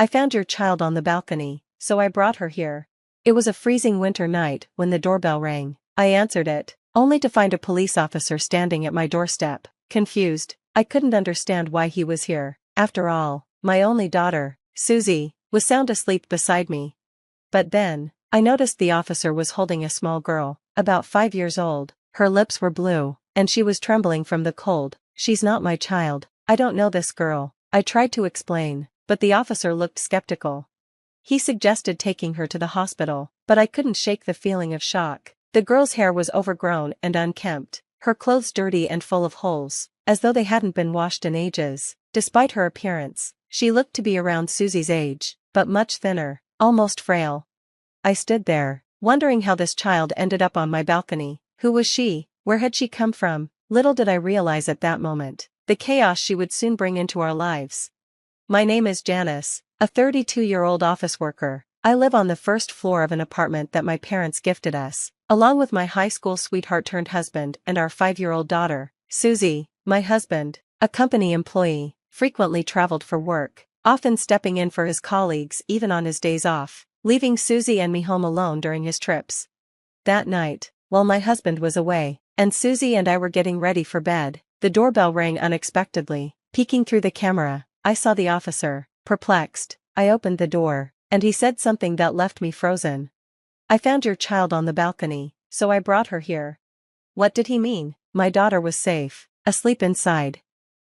I found your child on the balcony, so I brought her here. It was a freezing winter night when the doorbell rang. I answered it, only to find a police officer standing at my doorstep. Confused, I couldn't understand why he was here. After all, my only daughter, Susie, was sound asleep beside me. But then, I noticed the officer was holding a small girl, about 5 years old. Her lips were blue, and she was trembling from the cold. She's not my child. I don't know this girl. I tried to explain, but the officer looked skeptical. He suggested taking her to the hospital, but I couldn't shake the feeling of shock. The girl's hair was overgrown and unkempt, her clothes dirty and full of holes, as though they hadn't been washed in ages. Despite her appearance, she looked to be around Susie's age, but much thinner, almost frail. I stood there, wondering how this child ended up on my balcony. Who was she? Where had she come from? Little did I realize at that moment the chaos she would soon bring into our lives. My name is Janice, a 32-year-old office worker. I live on the first floor of an apartment that my parents gifted us, along with my high school sweetheart turned husband and our 5-year-old daughter. Susie, my husband, a company employee, frequently traveled for work, often stepping in for his colleagues even on his days off, leaving Susie and me home alone during his trips. That night, while my husband was away, and Susie and I were getting ready for bed, the doorbell rang unexpectedly. Peeking through the camera, I saw the officer. Perplexed, I opened the door, and he said something that left me frozen. I found your child on the balcony, so I brought her here. What did he mean? My daughter was safe, asleep inside.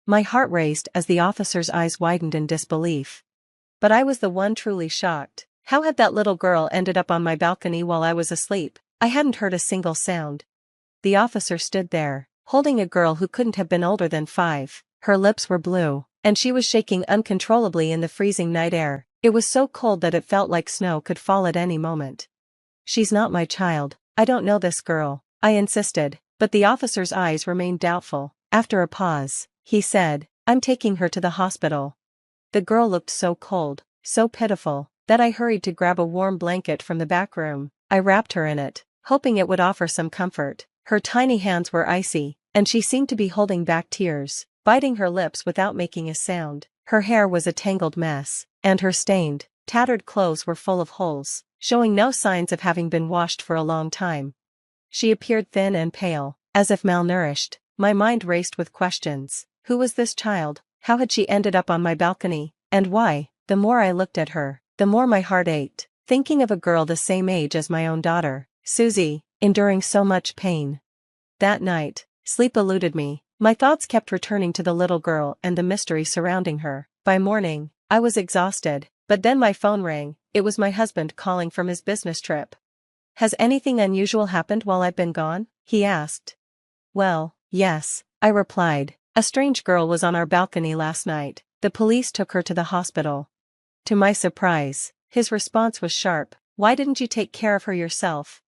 My heart raced as the officer's eyes widened in disbelief. But I was the one truly shocked. How had that little girl ended up on my balcony while I was asleep? I hadn't heard a single sound. The officer stood there, holding a girl who couldn't have been older than 5. Her lips were blue, and she was shaking uncontrollably in the freezing night air. It was so cold that it felt like snow could fall at any moment. She's not my child. I don't know this girl, I insisted, but the officer's eyes remained doubtful. After a pause, he said, I'm taking her to the hospital. The girl looked so cold, so pitiful, that I hurried to grab a warm blanket from the back room. I wrapped her in it, hoping it would offer some comfort. Her tiny hands were icy, and she seemed to be holding back tears, biting her lips without making a sound. Her hair was a tangled mess, and her stained, tattered clothes were full of holes, showing no signs of having been washed for a long time. She appeared thin and pale, as if malnourished. My mind raced with questions. Who was this child? How had she ended up on my balcony? And why? The more I looked at her, the more my heart ached, thinking of a girl the same age as my own daughter, Susie, enduring so much pain. That night, sleep eluded me. My thoughts kept returning to the little girl and the mystery surrounding her. By morning, I was exhausted, but then my phone rang. It was my husband calling from his business trip. Has anything unusual happened while I've been gone? He asked. Well, yes, I replied. A strange girl was on our balcony last night. The police took her to the hospital. To my surprise, his response was sharp. Why didn't you take care of her yourself?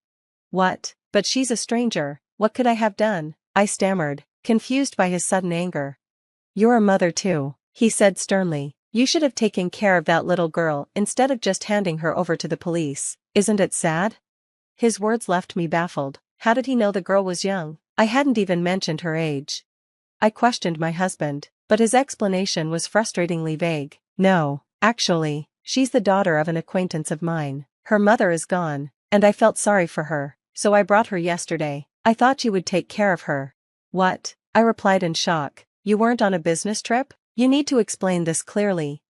What? But she's a stranger. What could I have done? I stammered, confused by his sudden anger. You're a mother too, he said sternly. You should have taken care of that little girl instead of just handing her over to the police. Isn't it sad? His words left me baffled. How did he know the girl was young? I hadn't even mentioned her age. I questioned my husband, but his explanation was frustratingly vague. No, actually, she's the daughter of an acquaintance of mine. Her mother is gone, and I felt sorry for her, so I brought her yesterday. I thought you would take care of her. What? I replied in shock. You weren't on a business trip? You need to explain this clearly.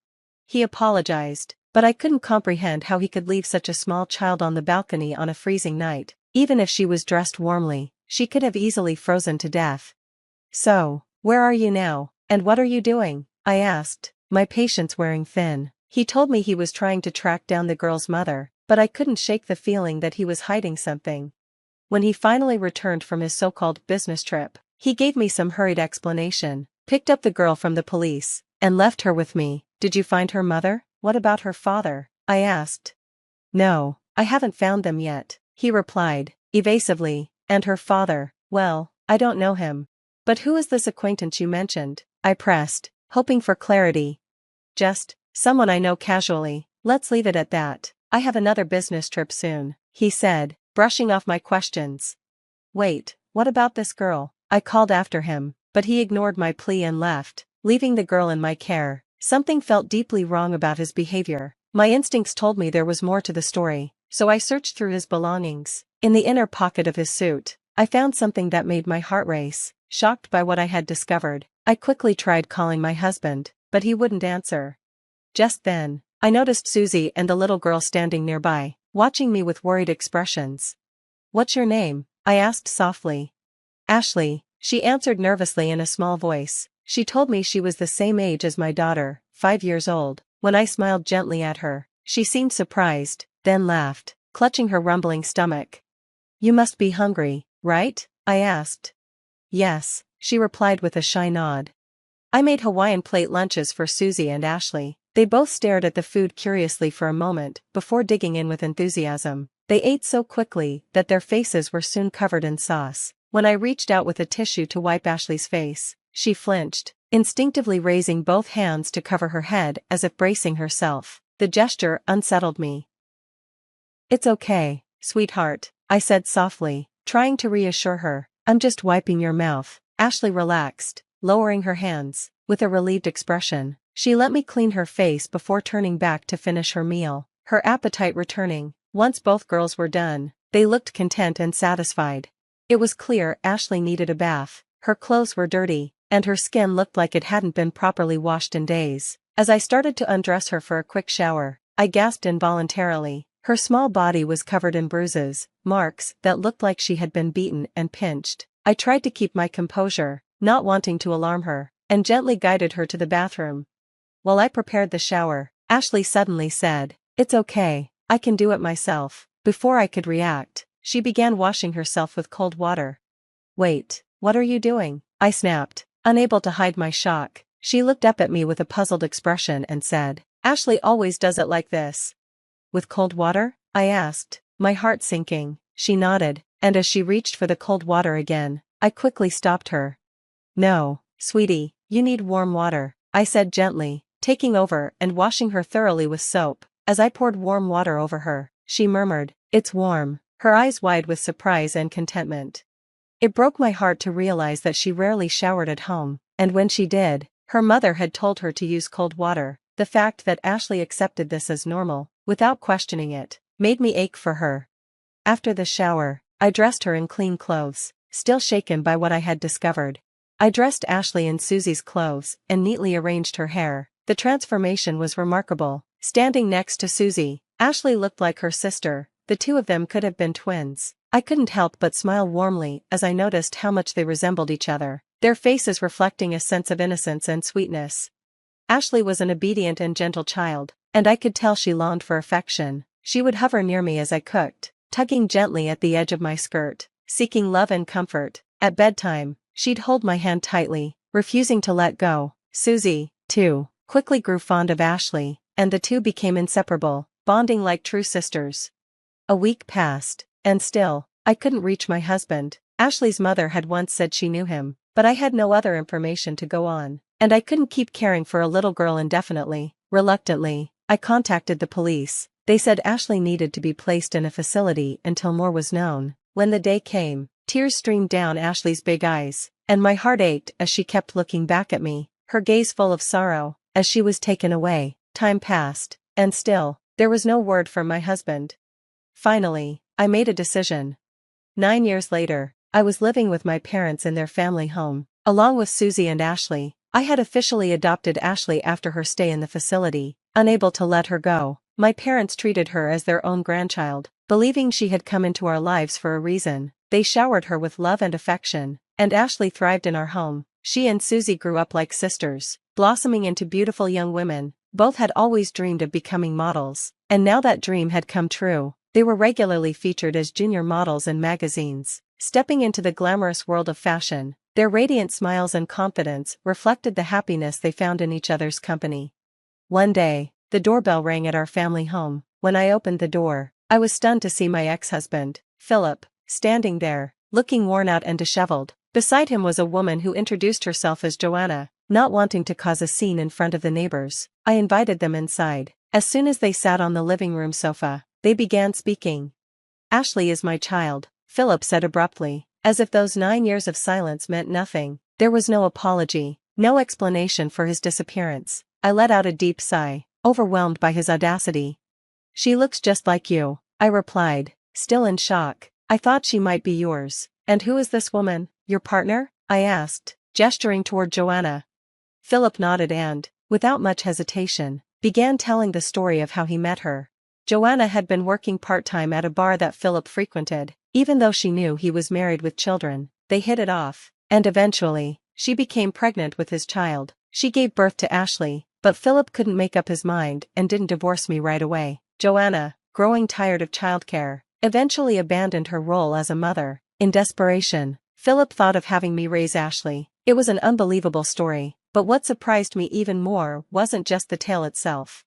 He apologized, but I couldn't comprehend how he could leave such a small child on the balcony on a freezing night. Even if she was dressed warmly, she could have easily frozen to death. So, where are you now, and what are you doing? I asked, my patience wearing thin. He told me he was trying to track down the girl's mother, but I couldn't shake the feeling that he was hiding something. When he finally returned from his so-called business trip, he gave me some hurried explanation, picked up the girl from the police, and left her with me. Did you find her mother? What about her father? I asked. No, I haven't found them yet, he replied, evasively. And her father, well, I don't know him. But who is this acquaintance you mentioned? I pressed, hoping for clarity. Just someone I know casually. Let's leave it at that. I have another business trip soon, he said, brushing off my questions. Wait, what about this girl? I called after him, but he ignored my plea and left, leaving the girl in my care. Something felt deeply wrong about his behavior. My instincts told me there was more to the story, so I searched through his belongings. In the inner pocket of his suit, I found something that made my heart race. Shocked by what I had discovered, I quickly tried calling my husband, but he wouldn't answer. Just then, I noticed Susie and the little girl standing nearby, watching me with worried expressions. "What's your name?" I asked softly. "Ashley," she answered nervously in a small voice. She told me she was the same age as my daughter, 5 years old. When I smiled gently at her, she seemed surprised, then laughed, clutching her rumbling stomach. "You must be hungry, right?" I asked. "Yes," she replied with a shy nod. I made Hawaiian plate lunches for Susie and Ashley. They both stared at the food curiously for a moment before digging in with enthusiasm. They ate so quickly that their faces were soon covered in sauce. When I reached out with a tissue to wipe Ashley's face, she flinched, instinctively raising both hands to cover her head as if bracing herself. The gesture unsettled me. "It's okay, sweetheart," I said softly, trying to reassure her. "I'm just wiping your mouth." Ashley relaxed, lowering her hands. With a relieved expression, she let me clean her face before turning back to finish her meal, her appetite returning. Once both girls were done, they looked content and satisfied. It was clear Ashley needed a bath. Her clothes were dirty, and her skin looked like it hadn't been properly washed in days. As I started to undress her for a quick shower, I gasped involuntarily. Her small body was covered in bruises, marks that looked like she had been beaten and pinched. I tried to keep my composure, not wanting to alarm her, and gently guided her to the bathroom. While I prepared the shower, Ashley suddenly said, "It's okay, I can do it myself." Before I could react, she began washing herself with cold water. "Wait, what are you doing?" I snapped, unable to hide my shock. She looked up at me with a puzzled expression and said, "Ashley always does it like this." "With cold water?" I asked, my heart sinking. She nodded, and as she reached for the cold water again, I quickly stopped her. "No, sweetie, you need warm water," I said gently, taking over and washing her thoroughly with soap. As I poured warm water over her, she murmured, "It's warm," her eyes wide with surprise and contentment. It broke my heart to realize that she rarely showered at home, and when she did, her mother had told her to use cold water. The fact that Ashley accepted this as normal, without questioning it, made me ache for her. After the shower, I dressed her in clean clothes, still shaken by what I had discovered. I dressed Ashley in Susie's clothes and neatly arranged her hair. The transformation was remarkable. Standing next to Susie, Ashley looked like her sister. The two of them could have been twins. I couldn't help but smile warmly as I noticed how much they resembled each other, their faces reflecting a sense of innocence and sweetness. Ashley was an obedient and gentle child, and I could tell she longed for affection. She would hover near me as I cooked, tugging gently at the edge of my skirt, seeking love and comfort. At bedtime, she'd hold my hand tightly, refusing to let go. Susie, too, quickly grew fond of Ashley, and the two became inseparable, bonding like true sisters. A week passed, and still, I couldn't reach my husband. Ashley's mother had once said she knew him, but I had no other information to go on, and I couldn't keep caring for a little girl indefinitely. Reluctantly, I contacted the police. They said Ashley needed to be placed in a facility until more was known. When the day came, tears streamed down Ashley's big eyes, and my heart ached as she kept looking back at me, her gaze full of sorrow. As she was taken away, time passed, and still, there was no word from my husband. Finally, I made a decision. 9 years later, I was living with my parents in their family home, along with Susie and Ashley. I had officially adopted Ashley after her stay in the facility. Unable to let her go, my parents treated her as their own grandchild, believing she had come into our lives for a reason. They showered her with love and affection, and Ashley thrived in our home. She and Susie grew up like sisters, blossoming into beautiful young women. Both had always dreamed of becoming models, and now that dream had come true. They were regularly featured as junior models in magazines, stepping into the glamorous world of fashion. Their radiant smiles and confidence reflected the happiness they found in each other's company. One day, the doorbell rang at our family home. When I opened the door, I was stunned to see my ex-husband, Philip, standing there, looking worn out and disheveled. Beside him was a woman who introduced herself as Joanna. Not wanting to cause a scene in front of the neighbors, I invited them inside. As soon as they sat on the living room sofa, they began speaking. "Ashley is my child," Philip said abruptly, as if those 9 years of silence meant nothing. There was no apology, no explanation for his disappearance. I let out a deep sigh, overwhelmed by his audacity. She looks just like you, I replied, still in shock. I thought she might be yours. And who is this woman, your partner? I asked, gesturing toward Joanna. Philip nodded and, without much hesitation, began telling the story of how he met her. Joanna had been working part-time at a bar that Philip frequented. Even though she knew he was married with children, they hit it off, and eventually, she became pregnant with his child. She gave birth to Ashley, but Philip couldn't make up his mind and didn't divorce me right away. Joanna, growing tired of childcare, eventually abandoned her role as a mother. In desperation, Philip thought of having me raise Ashley. It was an unbelievable story, but what surprised me even more wasn't just the tale itself.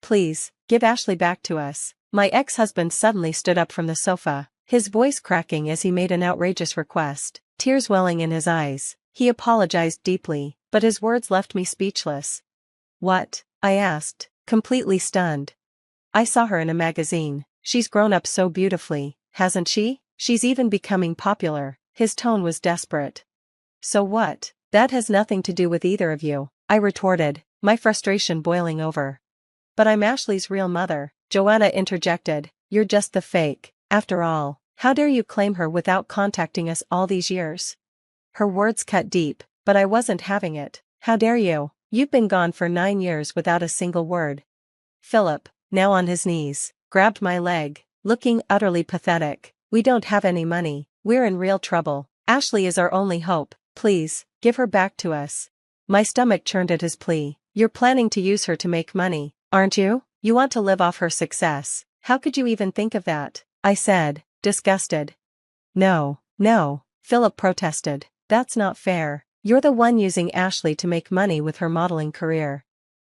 Please, give Ashley back to us. My ex-husband suddenly stood up from the sofa, his voice cracking as he made an outrageous request, tears welling in his eyes. He apologized deeply, but his words left me speechless. What? I asked, completely stunned. I saw her in a magazine. She's grown up so beautifully, hasn't she? She's even becoming popular. His tone was desperate. So what? That has nothing to do with either of you, I retorted, my frustration boiling over. But I'm Ashley's real mother, Joanna interjected. You're just the fake. After all, how dare you claim her without contacting us all these years? Her words cut deep, but I wasn't having it. How dare you? You've been gone for 9 years without a single word. Philip, now on his knees, grabbed my leg, looking utterly pathetic. We don't have any money. We're in real trouble. Ashley is our only hope. Please, give her back to us. My stomach churned at his plea. You're planning to use her to make money, aren't you? You want to live off her success. How could you even think of that? I said, disgusted. No, Philip protested. That's not fair. You're the one using Ashley to make money with her modeling career.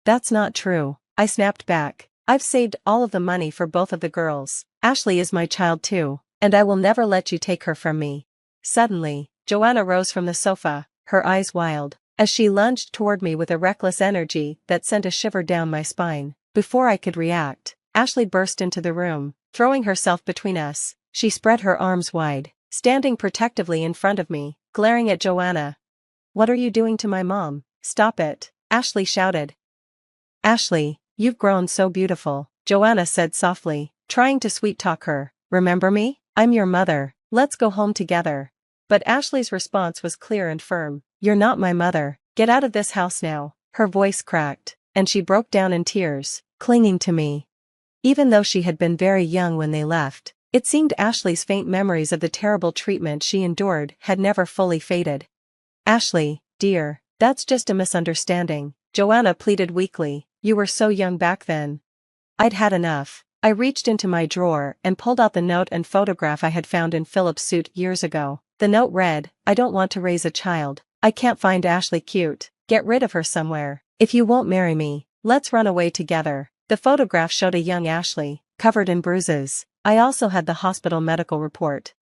That's not true, I snapped back. I've saved all of the money for both of the girls. Ashley is my child too, and I will never let you take her from me. Suddenly, Joanna rose from the sofa, her eyes wild, as she lunged toward me with a reckless energy that sent a shiver down my spine. Before I could react, Ashley burst into the room, throwing herself between us. She spread her arms wide, standing protectively in front of me, glaring at Joanna. What are you doing to my mom? Stop it, Ashley shouted. Ashley, you've grown so beautiful, Joanna said softly, trying to sweet-talk her. Remember me? I'm your mother. Let's go home together. But Ashley's response was clear and firm. You're not my mother. Get out of this house now. Her voice cracked, and she broke down in tears, clinging to me. Even though she had been very young when they left, it seemed Ashley's faint memories of the terrible treatment she endured had never fully faded. Ashley, dear, that's just a misunderstanding, Joanna pleaded weakly. You were so young back then. I'd had enough. I reached into my drawer and pulled out the note and photograph I had found in Philip's suit years ago. The note read, I don't want to raise a child. I can't find Ashley cute. Get rid of her somewhere. If you won't marry me, let's run away together. The photograph showed a young Ashley, covered in bruises. I also had the hospital medical report.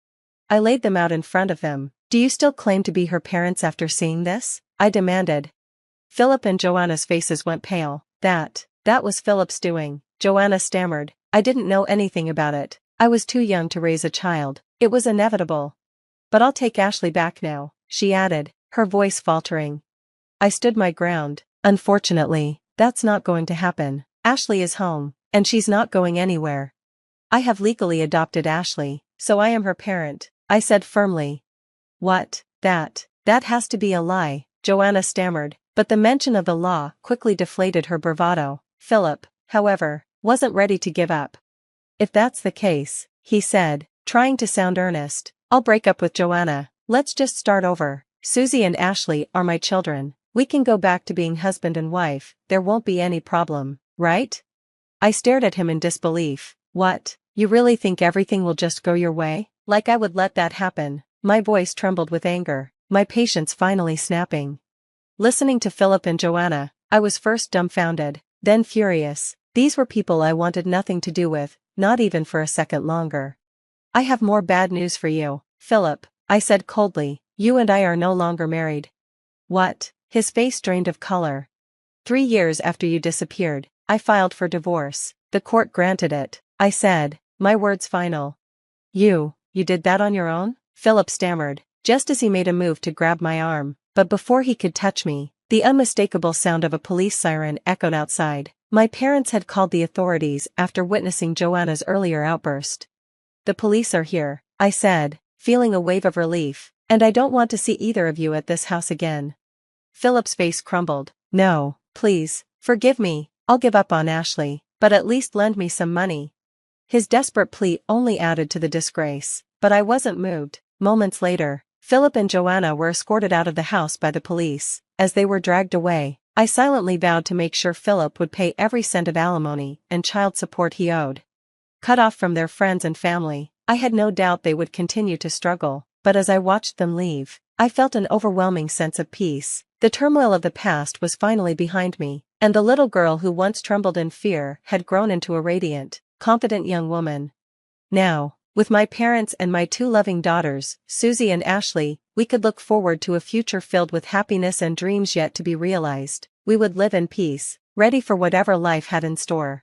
I laid them out in front of them. Do you still claim to be her parents after seeing this? I demanded. Philip and Joanna's faces went pale. That was Philip's doing, Joanna stammered. I didn't know anything about it. I was too young to raise a child. It was inevitable. But I'll take Ashley back now, she added, her voice faltering. I stood my ground. Unfortunately, that's not going to happen. Ashley is home, and she's not going anywhere. I have legally adopted Ashley, so I am her parent, I said firmly. What? That has to be a lie, Joanna stammered, but the mention of the law quickly deflated her bravado. Philip, however, wasn't ready to give up. If that's the case, he said, trying to sound earnest, I'll break up with Joanna. Let's just start over. Susie and Ashley are my children. We can go back to being husband and wife. There won't be any problem, right? I stared at him in disbelief. What? You really think everything will just go your way? Like I would let that happen? My voice trembled with anger, my patience finally snapping. Listening to Philip and Joanna, I was first dumbfounded, then furious. These were people I wanted nothing to do with, not even for a second longer. I have more bad news for you, Philip, I said coldly. You and I are no longer married. What? His face drained of color. 3 years after you disappeared, I filed for divorce. The court granted it, I said, my words final. You did that on your own? Philip stammered, just as he made a move to grab my arm, but before he could touch me, The unmistakable sound of a police siren echoed outside. My parents had called the authorities after witnessing Joanna's earlier outburst. "The police are here," I said, feeling a wave of relief, "and I don't want to see either of you at this house again." Philip's face crumbled. "No, please, forgive me, I'll give up on Ashley, but at least lend me some money." His desperate plea only added to the disgrace, but I wasn't moved. Moments later, Philip and Joanna were escorted out of the house by the police. As they were dragged away, I silently vowed to make sure Philip would pay every cent of alimony and child support he owed. Cut off from their friends and family, I had no doubt they would continue to struggle, but as I watched them leave, I felt an overwhelming sense of peace. The turmoil of the past was finally behind me, and the little girl who once trembled in fear had grown into a radiant, confident young woman. Now, with my parents and my two loving daughters, Susie and Ashley, we could look forward to a future filled with happiness and dreams yet to be realized. We would live in peace, ready for whatever life had in store.